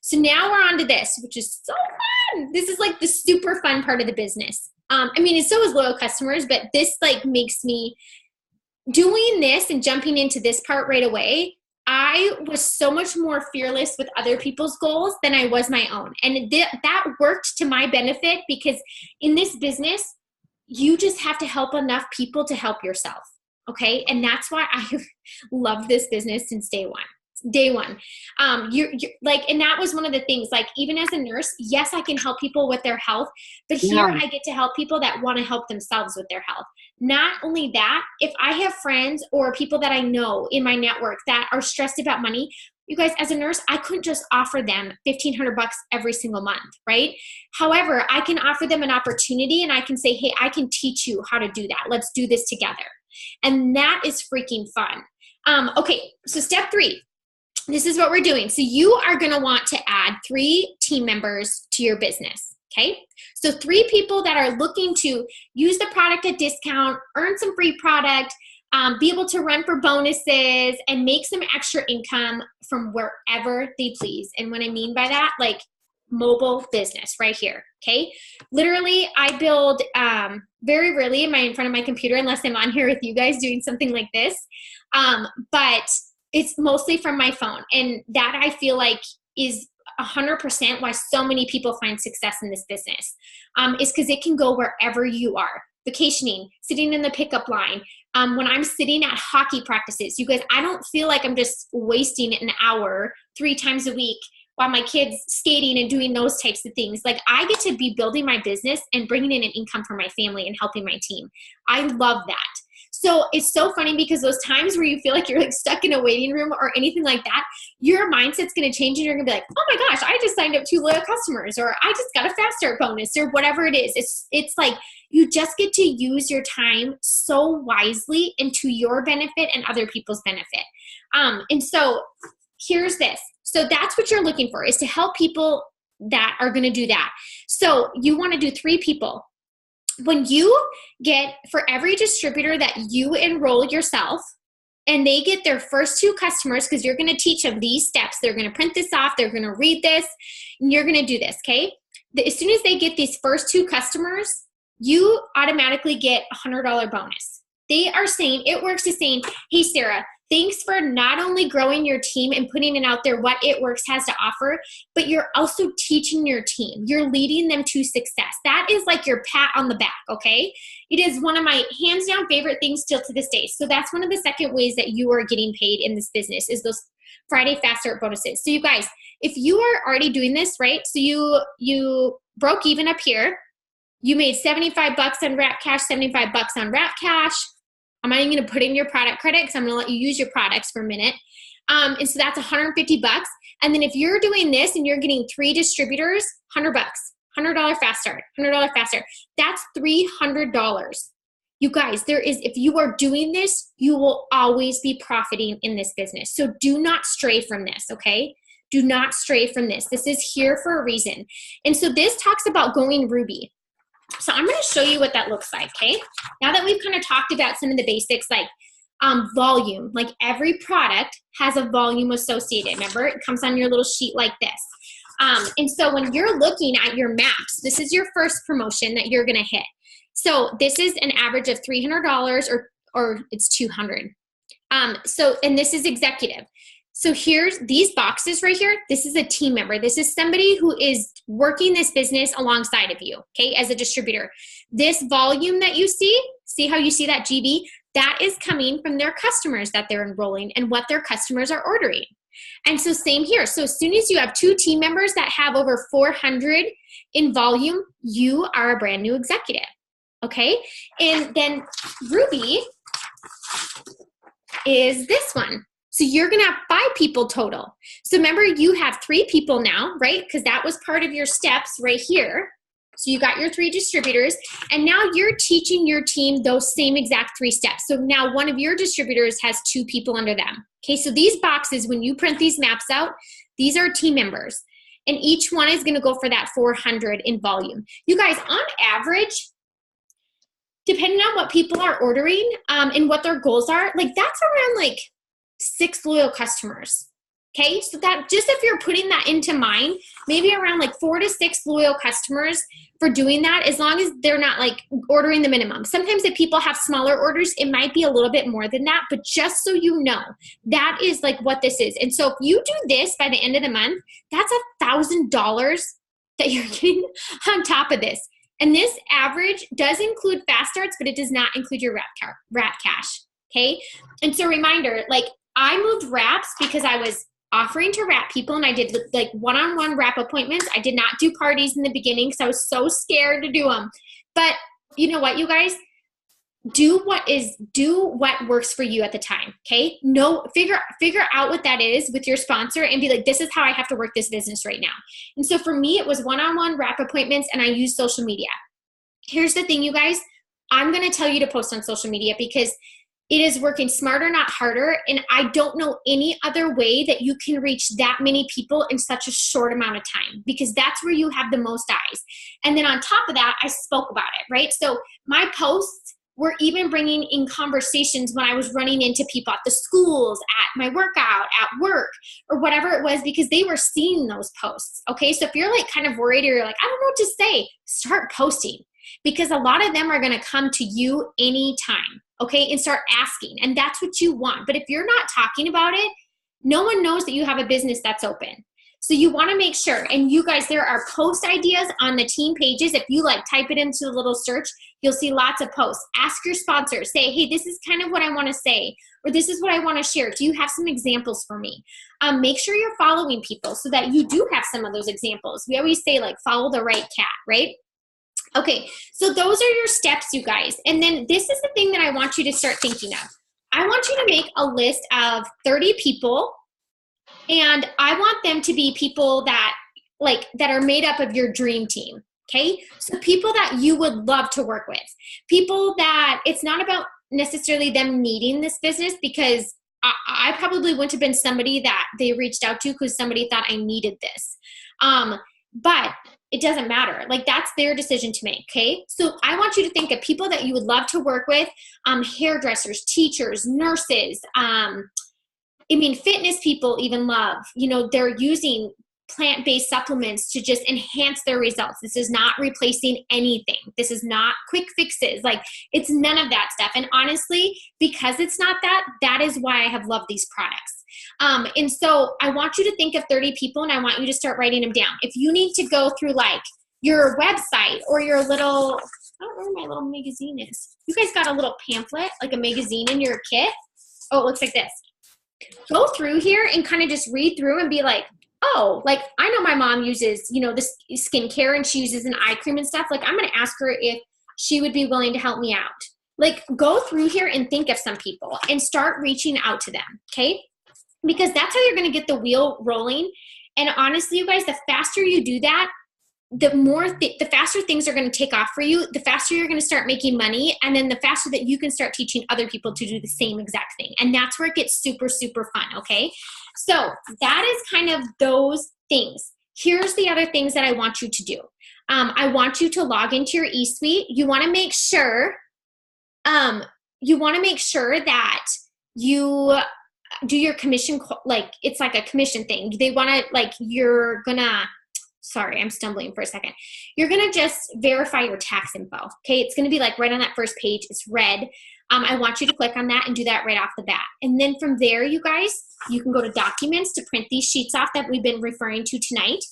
S1: So now we're on to this, which is so fun. This is like the super fun part of the business. I mean, it's so is loyal customers, but this like makes me doing this and jumping into this part right away. I was so much more fearless with other people's goals than I was my own. And that worked to my benefit because in this business, you just have to help enough people to help yourself. Okay. And that's why I love this business since day 1. Day one. You're like, and that was one of the things, like, even as a nurse, yes, I can help people with their health, but here I get to help people that want to help themselves with their health. Not only that, if I have friends or people that I know in my network that are stressed about money, you guys, as a nurse, I couldn't just offer them $1,500 every single month, right? However, I can offer them an opportunity and I can say, hey, I can teach you how to do that. Let's do this together. And that is freaking fun. Okay, so step 3. This is what we're doing. So you are going to want to add 3 team members to your business, okay? So 3 people that are looking to use the product at discount, earn some free product, be able to run for bonuses, and make some extra income from wherever they please. And what I mean by that, like mobile business right here, okay? Literally, I build very rarely am I in front of my computer unless I'm on here with you guys doing something like this. But it's mostly from my phone. And that I feel like is 100% why so many people find success in this business, is because it can go wherever you are. Vacationing, sitting in the pickup line, when I'm sitting at hockey practices. You guys, I don't feel like I'm just wasting an hour 3 times a week while my kids skating and doing those types of things. Like, I get to be building my business and bringing in an income for my family and helping my team. I love that. So it's so funny because those times where you feel like you're like stuck in a waiting room or anything like that, your mindset's going to change and you're going to be like, oh my gosh, I just signed up 2 loyal customers, or I just got a fast start bonus, or whatever it is. It's like you just get to use your time so wisely and to your benefit and other people's benefit. And so here's this. So that's what you're looking for, is to help people that are going to do that. So you want to do 3 people. When you get, for every distributor that you enroll yourself and they get their first 2 customers, because you're going to teach them these steps, they're going to print this off, they're going to read this, and you're going to do this, okay? As soon as they get these first 2 customers, you automatically get a $100 bonus. They are saying, It Works is saying, hey, Sarah, thanks for not only growing your team and putting it out there what It Works has to offer, but you're also teaching your team. You're leading them to success. That is like your pat on the back, okay? It is one of my hands down favorite things still to this day. So that's one of the second ways that you are getting paid in this business, is those Friday Fast Start bonuses. So you guys, if you are already doing this, right? So you broke even up here. You made $75 on Wrap Cash, $75 on Wrap Cash. I'm not even going to put in your product credit because I'm going to let you use your products for a minute. And so that's $150. And then if you're doing this and you're getting 3 distributors, $100, $100 fast start, $100 fast start. That's $300. You guys, if you are doing this, you will always be profiting in this business. So do not stray from this, okay? Do not stray from this. This is here for a reason. And so this talks about going Ruby. So I'm going to show you what that looks like, okay? Now that we've kind of talked about some of the basics, like volume, like every product has a volume associated. Remember, it comes on your little sheet like this. And so when you're looking at your maps, this is your first promotion that you're going to hit. So this is an average of $300 or it's $200. And this is executive. So here's these boxes right here. This is a team member. This is somebody who is working this business alongside of you, okay, as a distributor. This volume that you see how you see that GB? That is coming from their customers that they're enrolling and what their customers are ordering. And so same here. So as soon as you have 2 team members that have over 400 in volume, you are a brand new executive, okay? And then Ruby is this one. So you're going to have 5 people total. So remember, you have 3 people now, right? Because that was part of your steps right here. So you got your 3 distributors, and now you're teaching your team those same exact 3 steps. So now one of your distributors has 2 people under them. Okay, so these boxes, when you print these maps out, these are team members. And each one is going to go for that 400 in volume. You guys, on average, depending on what people are ordering and what their goals are, like that's around like 6 loyal customers. Okay, so that just if you're putting that into mind, maybe around like 4 to 6 loyal customers for doing that, as long as they're not like ordering the minimum. Sometimes if people have smaller orders, it might be a little bit more than that, but just so you know, that is like what this is. And so if you do this by the end of the month, that's $1,000 that you're getting on top of this. And this average does include fast starts, but it does not include your Wrap Cash. Okay, and so reminder, like I moved wraps because I was offering to wrap people, and I did like one-on-one wrap appointments. I did not do parties in the beginning because I was so scared to do them. But you know what, you guys? Do what works for you at the time. Okay. No, figure out what that is with your sponsor and be like, this is how I have to work this business right now. And so for me, it was one-on-one wrap appointments, and I use social media. Here's the thing, you guys, I'm going to tell you to post on social media because it is working smarter, not harder. And I don't know any other way that you can reach that many people in such a short amount of time, because that's where you have the most eyes. And then on top of that, I spoke about it, right? So my posts were even bringing in conversations when I was running into people at the schools, at my workout, at work, or whatever it was, because they were seeing those posts. Okay. So if you're like kind of worried, or you're like, I don't know what to say, start posting, because a lot of them are going to come to you anytime. Okay. And start asking. And that's what you want. But if you're not talking about it, no one knows that you have a business that's open. So you want to make sure, and you guys, there are post ideas on the team pages. If you like type it into the little search, you'll see lots of posts. Ask your sponsor, say, hey, this is kind of what I want to say, or this is what I want to share. Do you have some examples for me? Make sure you're following people so that you do have some of those examples. We always say like, follow the right cat, right? Okay, so those are your steps, you guys. And then this is the thing that I want you to start thinking of. I want you to make a list of 30 people, and I want them to be people that are made up of your dream team. Okay. So people that you would love to work with, people that it's not about necessarily them needing this business, because I probably wouldn't have been somebody that they reached out to because somebody thought I needed this. But it doesn't matter. Like, that's their decision to make. Okay. So I want you to think of people that you would love to work with, hairdressers, teachers, nurses, fitness people even love, they're using plant-based supplements to just enhance their results. This is not replacing anything. This is not quick fixes. Like, it's none of that stuff. And honestly, because it's not that, that is why I have loved these products. And so I want you to think of 30 people, and I want you to start writing them down. If you need to go through like your website or your little, I don't know where my little magazine is. You guys got a little pamphlet, like a magazine in your kit? Oh, it looks like this. Go through here and kind of just read through and be like, oh, like, I know my mom uses, this skincare, and she uses an eye cream and stuff. Like, I'm going to ask her if she would be willing to help me out. Like, go through here and think of some people and start reaching out to them. Okay. Because that's how you're going to get the wheel rolling. And honestly, you guys, the faster you do that, the faster things are going to take off for you, the faster you're going to start making money, and then the faster that you can start teaching other people to do the same exact thing. And that's where it gets super, super fun, okay? So that is kind of those things. Here's the other things that I want you to do. I want you to log into your eSuite. You want to make sure, that you do your commission, like, it's like a commission thing. They want to, like, sorry, I'm stumbling for a second. You're going to just verify your tax info. Okay. It's going to be like right on that first page. It's red. I want you to click on that and do that right off the bat. And then from there, you guys, you can go to documents to print these sheets off that we've been referring to tonight.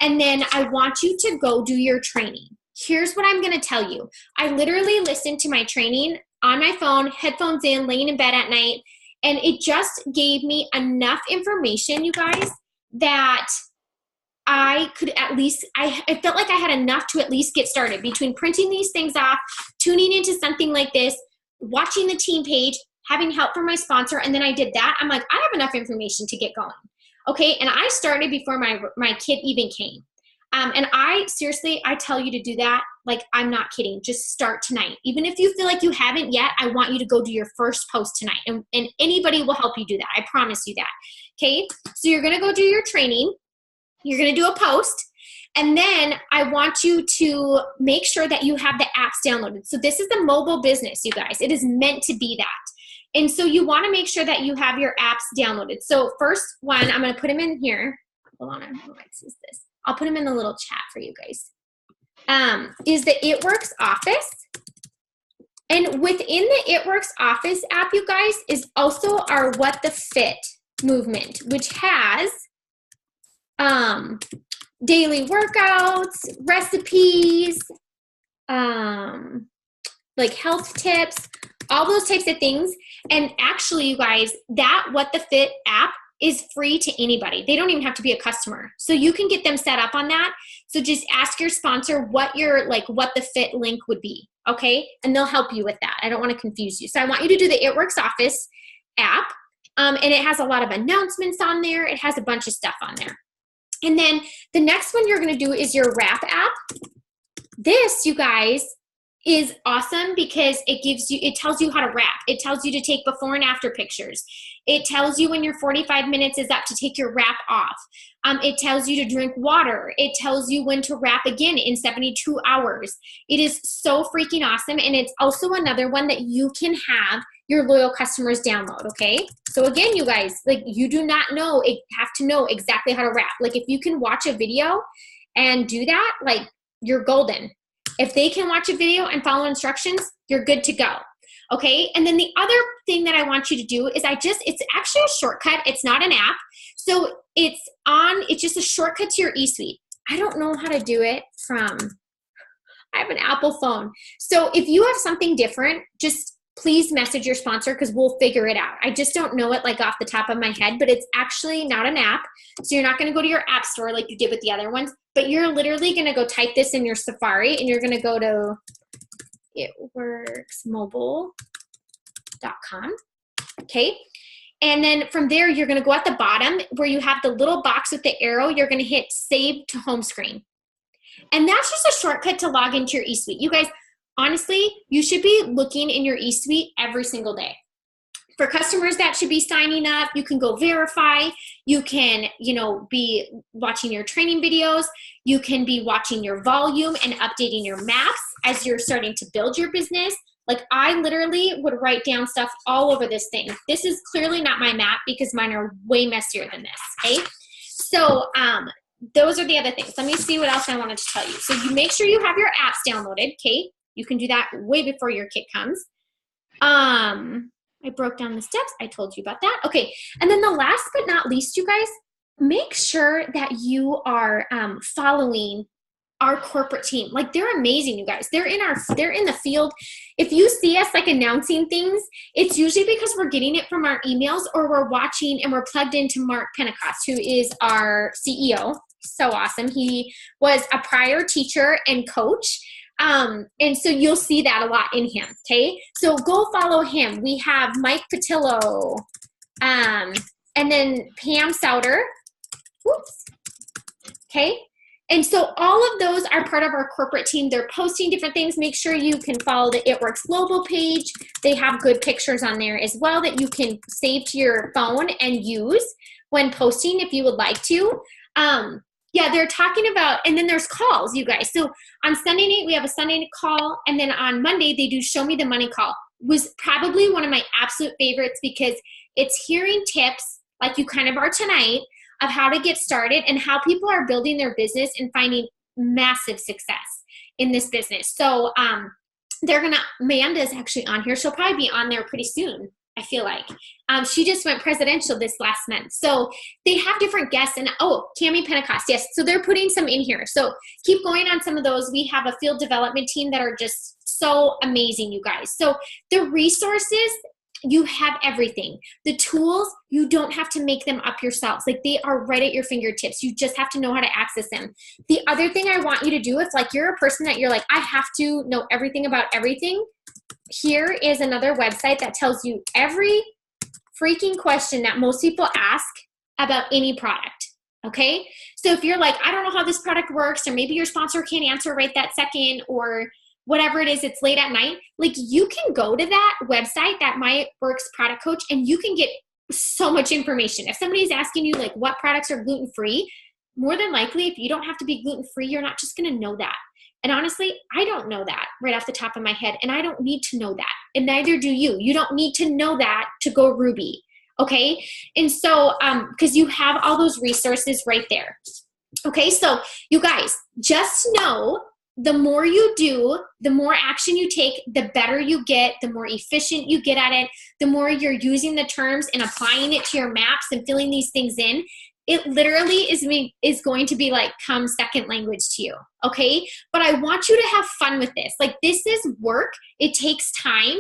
S1: And then I want you to go do your training. Here's what I'm going to tell you. I literally listened to my training on my phone, headphones in, laying in bed at night. And it just gave me enough information, you guys, that I could at least, I felt like I had enough to at least get started between printing these things off, tuning into something like this, watching the team page, having help from my sponsor. And then I did that. I'm like, I have enough information to get going. Okay. And I started before my kid even came. And I tell you to do that. Like, I'm not kidding. Just start tonight. Even if you feel like you haven't yet, I want you to go do your first post tonight. And anybody will help you do that. I promise you that. Okay. So you're going to go do your training. You're going to do a post, and then I want you to make sure that you have the apps downloaded. So this is the mobile business, you guys. It is meant to be that. And so you want to make sure that you have your apps downloaded. So first one, I'm going to put them in here. Hold on, I don't know what is this. I'll put them in the little chat for you guys. Is the It Works Office. And within the It Works Office app, you guys, is also our What the Fit movement, which has daily workouts, recipes, like health tips, all those types of things. And actually, you guys, that What the Fit app is free to anybody. They don't even have to be a customer. So you can get them set up on that. So just ask your sponsor what your What the Fit link would be, okay? And they'll help you with that. I don't want to confuse you. So I want you to do the It Works Office app, and it has a lot of announcements on there. It has a bunch of stuff on there. And then the next one you're going to do is your Wrap app. This, you guys, is awesome because it tells you how to wrap. It tells you to take before and after pictures. It tells you when your 45 minutes is up to take your wrap off. It tells you to drink water. It tells you when to wrap again in 72 hours. It is so freaking awesome. And it's also another one that you can have your loyal customers download, okay? So again, you guys, you do not have to know exactly how to wrap. If you can watch a video and do that, you're golden. If they can watch a video and follow instructions, you're good to go. Okay, and then the other thing that I want you to do is it's actually a shortcut. It's not an app. So it's just a shortcut to your eSuite. I don't know how to do it I have an Apple phone. So if you have something different, just please message your sponsor because we'll figure it out. I just don't know it off the top of my head, but it's actually not an app. So you're not going to go to your app store like you did with the other ones, but you're literally going to go type this in your Safari and you're going to go to itworksmobile.com. Okay. And then from there, you're going to go at the bottom where you have the little box with the arrow. You're going to hit Save to Home Screen. And that's just a shortcut to log into your eSuite. You guys, honestly, you should be looking in your eSuite every single day. For customers that should be signing up, you can go verify. You can, be watching your training videos. You can be watching your volume and updating your maps as you're starting to build your business. I literally would write down stuff all over this thing. This is clearly not my map because mine are way messier than this, okay? So those are the other things. Let me see what else I wanted to tell you. So you make sure you have your apps downloaded, okay? You can do that way before your kit comes. I broke down the steps. I told you about that. Okay. And then the last but not least, you guys, make sure that you are following our corporate team. They're amazing, you guys. They're in the field. If you see us announcing things, it's usually because we're getting it from our emails or we're watching and we're plugged into Mark Pentecost, who is our CEO. So awesome. He was a prior teacher and coach. And so you'll see that a lot in him. Okay. So go follow him. We have Mike Patillo, and then Pam Souter. Whoops. Okay. And so all of those are part of our corporate team. They're posting different things. Make sure you can follow the It Works Global page. They have good pictures on there as well that you can save to your phone and use when posting if you would like to. Yeah, they're talking about, and then there's calls, you guys. So on Sunday night, we have a Sunday night call, and then on Monday, they do Show Me the Money call. Was probably one of my absolute favorites because it's hearing tips, like you kind of are tonight, of how to get started and how people are building their business and finding massive success in this business. So Amanda's actually on here. She'll probably be on there pretty soon, I feel like. She just went presidential this last month. So they have different guests. And Cami Pentecost, yes. So they're putting some in here. So keep going on some of those. We have a field development team that are just so amazing, you guys. So the resources, you have everything. The tools, you don't have to make them up yourselves. They are right at your fingertips. You just have to know how to access them. The other thing I want you to do, if you're a person that you're I have to know everything about everything, here is another website that tells you every freaking question that most people ask about any product, okay? So if you're I don't know how this product works, or maybe your sponsor can't answer right that second, or whatever it is, it's late at night, you can go to that website, that My Works Product Coach, and you can get so much information. If somebody's asking you what products are gluten-free, more than likely, if you don't have to be gluten-free, you're not just gonna know that. And honestly, I don't know that right off the top of my head, and I don't need to know that, and neither do you. You don't need to know that to go Ruby, okay? And so, because you have all those resources right there. Okay, so you guys, just know the more you do, the more action you take, the better you get, the more efficient you get at it, the more you're using the terms and applying it to your maps and filling these things in. It literally is going to be come second language to you, okay? But I want you to have fun with this. This is work. It takes time,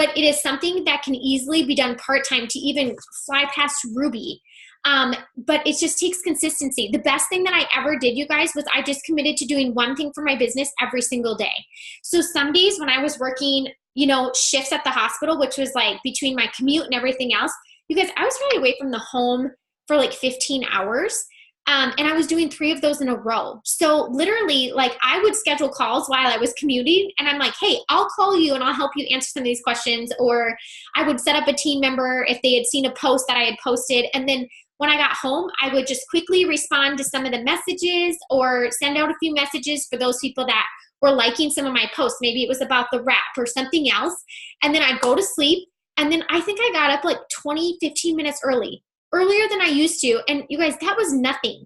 S1: but it is something that can easily be done part-time to even fly past Ruby. But it just takes consistency. The best thing that I ever did, you guys, was I just committed to doing one thing for my business every single day. So some days when I was working, you know, shifts at the hospital, which was like between my commute and everything else, you guys, I was probably away from the home for like 15 hours. And I was doing 3 of those in a row. So literally, like, I would schedule calls while I was commuting, and I'm like, hey, I'll call you and I'll help you answer some of these questions. Or I would set up a team member if they had seen a post that I had posted. And then when I got home, I would just quickly respond to some of the messages or send out a few messages for those people that were liking some of my posts. Maybe it was about the wrap or something else. And then I'd go to sleep. And then I think I got up like 20, 15 minutes earlier than I used to. And you guys, that was nothing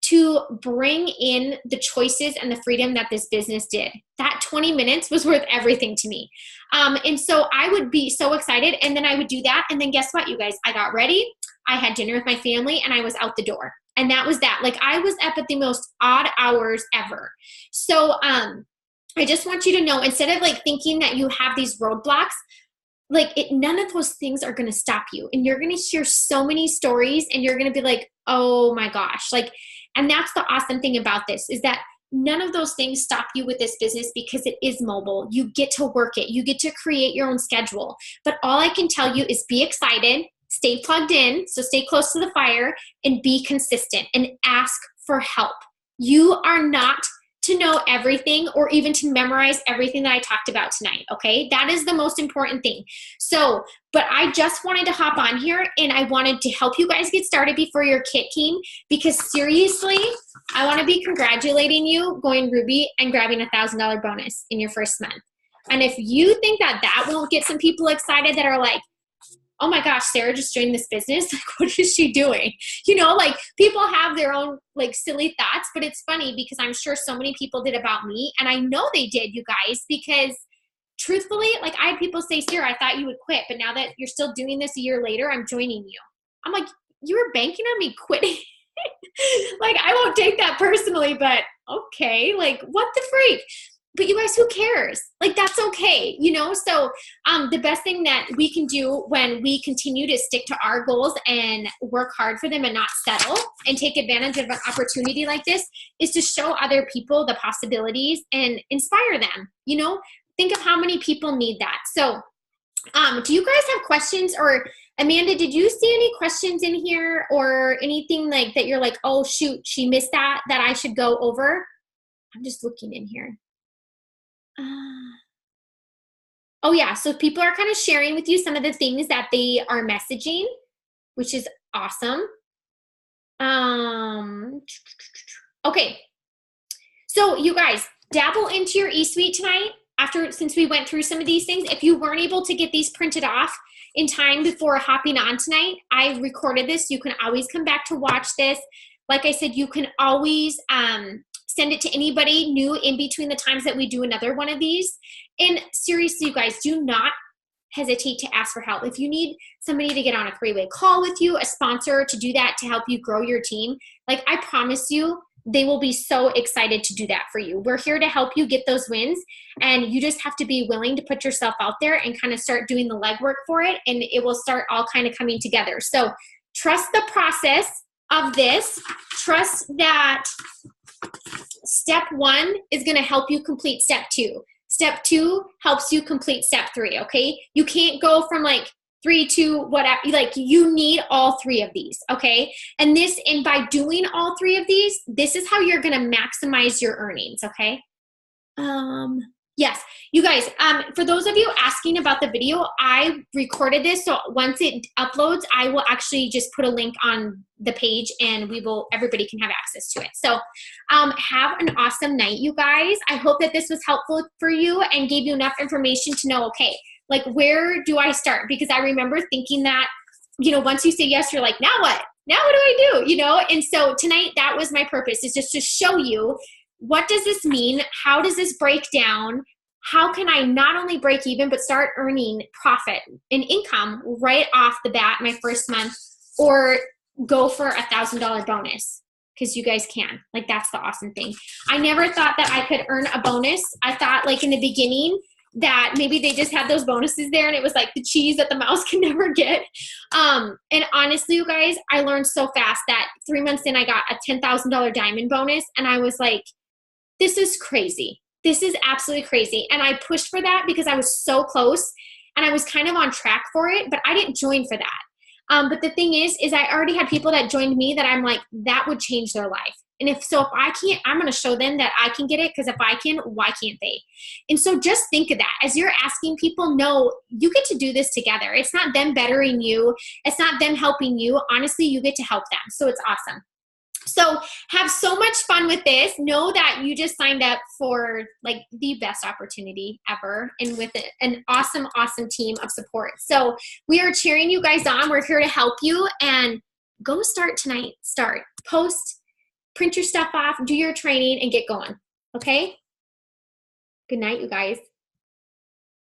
S1: to bring in the choices and the freedom that this business did. That 20 minutes was worth everything to me. And so I would be so excited. And then I would do that. And then guess what, you guys? I got ready. I had dinner with my family and I was out the door. And that was that. Like, I was up at the most odd hours ever. So I just want you to know, instead of like thinking that you have these roadblocks, like, none of those things are going to stop you. And you're going to share so many stories and you're going to be like, oh my gosh. Like, and that's the awesome thing about this, is that none of those things stop you with this business, because it is mobile. You get to work it. You get to create your own schedule. But all I can tell you is be excited, stay plugged in, so stay close to the fire, and be consistent and ask for help. You are not to know everything or even to memorize everything that I talked about tonight, okay? That is the most important thing. So, but I just wanted to hop on here and I wanted to help you guys get started before your kit came, because seriously, I want to be congratulating you going Ruby and grabbing $1,000 bonus in your first month. And if you think that that won't get some people excited that are like, oh my gosh, Sarah just joined this business. Like, what is she doing? You know, like, people have their own like silly thoughts, but it's funny because I'm sure so many people did about me. And I know they did, you guys, because truthfully, like, I had people say, Sarah, I thought you would quit, but now that you're still doing this a year later, I'm joining you. I'm like, you were banking on me quitting? Like, I won't take that personally, but okay, like, what the freak? But you guys, who cares? Like, that's okay, you know? So the best thing that we can do when we continue to stick to our goals and work hard for them and not settle and take advantage of an opportunity like this is to show other people the possibilities and inspire them, you know? Think of how many people need that. So do you guys have questions? Or Amanda, did you see any questions in here or anything like that you're like, oh shoot, she missed that I should go over? I'm just looking in here. Oh yeah, so people are kind of sharing with you some of the things that they are messaging, which is awesome. Okay, so you guys, dabble into your eSuite tonight. Since we went through some of these things, if you weren't able to get these printed off in time before hopping on tonight, I recorded this. You can always come back to watch this. Like I said, you can always send it to anybody new in between the times that we do another one of these. And seriously, you guys, do not hesitate to ask for help. If you need somebody to get on a 3-way call with you, a sponsor to do that, to help you grow your team, like, I promise you, they will be so excited to do that for you. We're here to help you get those wins, and you just have to be willing to put yourself out there and kind of start doing the legwork for it, and it will start all kind of coming together. So trust the process of this. Trust that step 1 is going to help you complete step 2. Step 2 helps you complete step 3, okay? You can't go from like 3 to whatever, like, you need all 3 of these, okay? And by doing all 3 of these, this is how you're going to maximize your earnings, okay? Yes, you guys, for those of you asking about the video, I recorded this, so once it uploads, I will actually just put a link on the page and everybody can have access to it. So have an awesome night, you guys. I hope that this was helpful for you and gave you enough information to know, okay, like, where do I start? Because I remember thinking that, you know, once you say yes, you're like, now what? Now what do I do? You know? And so tonight, that was my purpose, is just to show you, what does this mean? How does this break down? How can I not only break even, but start earning profit and income right off the bat my first month, or go for $1,000 bonus? Because you guys can. Like, that's the awesome thing. I never thought that I could earn a bonus. I thought, like, in the beginning, that maybe they just had those bonuses there and it was like the cheese that the mouse can never get. And honestly, you guys, I learned so fast that 3 months in, I got a $10,000 diamond bonus. And I was like, this is crazy. This is absolutely crazy. And I pushed for that because I was so close and I was kind of on track for it, but I didn't join for that. But the thing is I already had people that joined me that I'm like, that would change their life. And if I can't, I'm going to show them that I can get it, because if I can, why can't they? And so just think of that. As you're asking people, no, you get to do this together. It's not them bettering you. It's not them helping you. Honestly, you get to help them. So it's awesome. So have so much fun with this. Know that you just signed up for like the best opportunity ever, and with an awesome, awesome team of support. So we are cheering you guys on. We're here to help you, and go start tonight. Start, post, print your stuff off, do your training, and get going. Okay? Good night, you guys.